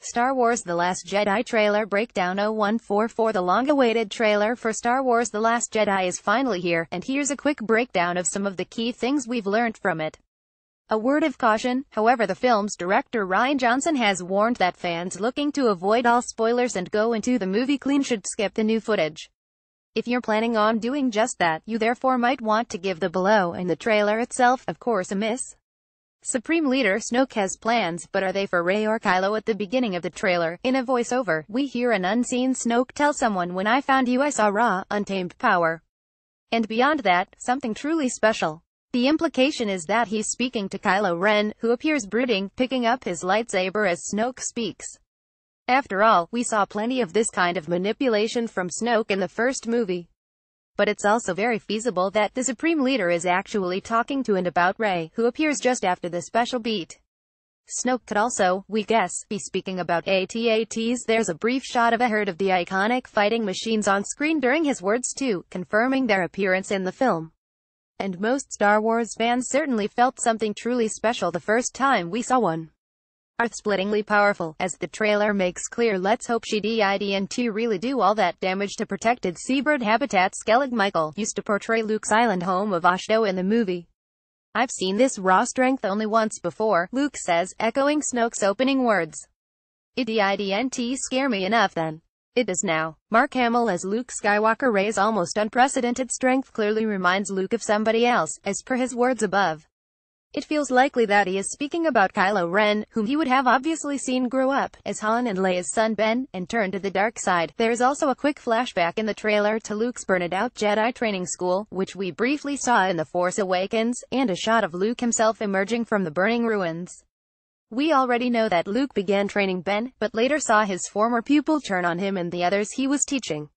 Star Wars The Last Jedi Trailer Breakdown 0144. The long-awaited trailer for Star Wars The Last Jedi is finally here, and here's a quick breakdown of some of the key things we've learned from it. A word of caution, however, the film's director Rian Johnson has warned that fans looking to avoid all spoilers and go into the movie clean should skip the new footage. If you're planning on doing just that, you therefore might want to give the below and the trailer itself, of course, a miss. Supreme Leader Snoke has plans, but are they for Rey or Kylo? At the beginning of the trailer, in a voiceover, we hear an unseen Snoke tell someone, "When I found you I saw raw, untamed power." And beyond that, something truly special. The implication is that he's speaking to Kylo Ren, who appears brooding, picking up his lightsaber as Snoke speaks. After all, we saw plenty of this kind of manipulation from Snoke in the first movie. But it's also very feasible that the Supreme Leader is actually talking to and about Rey, who appears just after the special beat. Snoke could also, we guess, be speaking about AT-ATs. There's a brief shot of a herd of the iconic fighting machines on screen during his words too, confirming their appearance in the film. And most Star Wars fans certainly felt something truly special the first time we saw one. Earth-splittingly powerful, as the trailer makes clear. Let's hope she didn't really do all that damage to protected seabird habitats. Skellig Michael used to portray Luke's island home of Ahch-To in the movie. "I've seen this raw strength only once before," Luke says, echoing Snoke's opening words. "It didn't scare me enough then. It does now." Mark Hamill as Luke Skywalker. Rey's almost unprecedented strength clearly reminds Luke of somebody else, as per his words above. It feels likely that he is speaking about Kylo Ren, whom he would have obviously seen grow up as Han and Leia's son Ben, and turn to the dark side. There is also a quick flashback in the trailer to Luke's burned-out Jedi training school, which we briefly saw in The Force Awakens, and a shot of Luke himself emerging from the burning ruins. We already know that Luke began training Ben, but later saw his former pupil turn on him and the others he was teaching.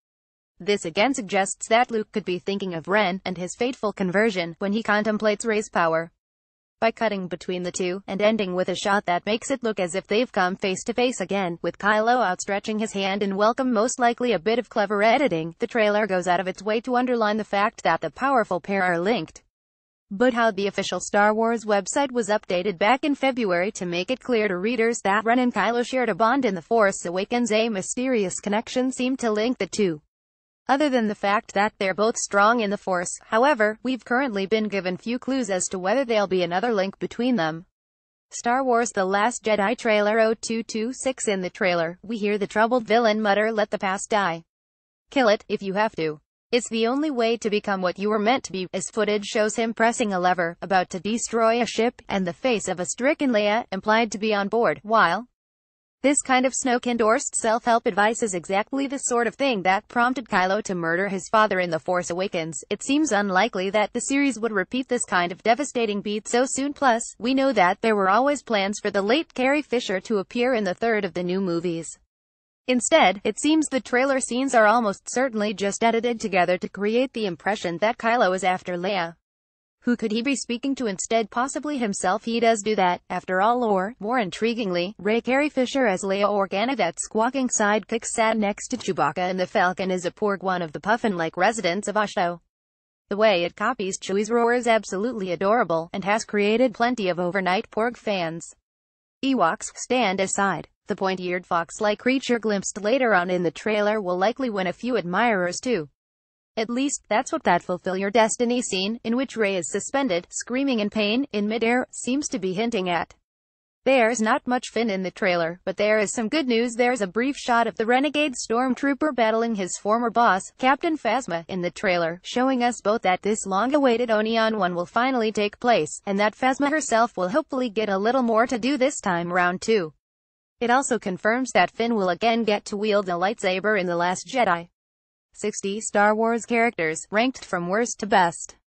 This again suggests that Luke could be thinking of Ren, and his fateful conversion, when he contemplates Rey's power. By cutting between the two, and ending with a shot that makes it look as if they've come face to face again, with Kylo outstretching his hand in welcome, most likely a bit of clever editing, the trailer goes out of its way to underline the fact that the powerful pair are linked. But how? The official Star Wars website was updated back in February to make it clear to readers that Ren and Kylo shared a bond in The Force Awakens. A mysterious connection seemed to link the two. Other than the fact that they're both strong in the Force, however, we've currently been given few clues as to whether there'll be another link between them. Star Wars The Last Jedi Trailer 0226. In the trailer, we hear the troubled villain mutter, "Let the past die. Kill it, if you have to. It's the only way to become what you were meant to be," as footage shows him pressing a lever, about to destroy a ship, and the face of a stricken Leia, implied to be on board, while this kind of Snoke-endorsed self-help advice is exactly the sort of thing that prompted Kylo to murder his father in The Force Awakens. It seems unlikely that the series would repeat this kind of devastating beat so soon. Plus, we know that there were always plans for the late Carrie Fisher to appear in the third of the new movies. Instead, it seems the trailer scenes are almost certainly just edited together to create the impression that Kylo is after Leia. Who could he be speaking to instead? Possibly himself. He does do that, after all. Or, more intriguingly, Rey. Carrie Fisher as Leia Organa. That squawking sidekick sat next to Chewbacca in The Falcon is a Porg, one of the puffin-like residents of Ahch-To. The way it copies Chewie's roar is absolutely adorable, and has created plenty of overnight Porg fans. Ewoks, stand aside. The pointy-eared fox-like creature glimpsed later on in the trailer will likely win a few admirers too. At least, that's what that "Fulfill Your Destiny" scene, in which Rey is suspended, screaming in pain, in midair, seems to be hinting at. There's not much Finn in the trailer, but there is some good news. There's a brief shot of the renegade stormtrooper battling his former boss, Captain Phasma, in the trailer, showing us both that this long-awaited Onion one will finally take place, and that Phasma herself will hopefully get a little more to do this time round too. It also confirms that Finn will again get to wield a lightsaber in The Last Jedi. 60 Star Wars characters, ranked from worst to best.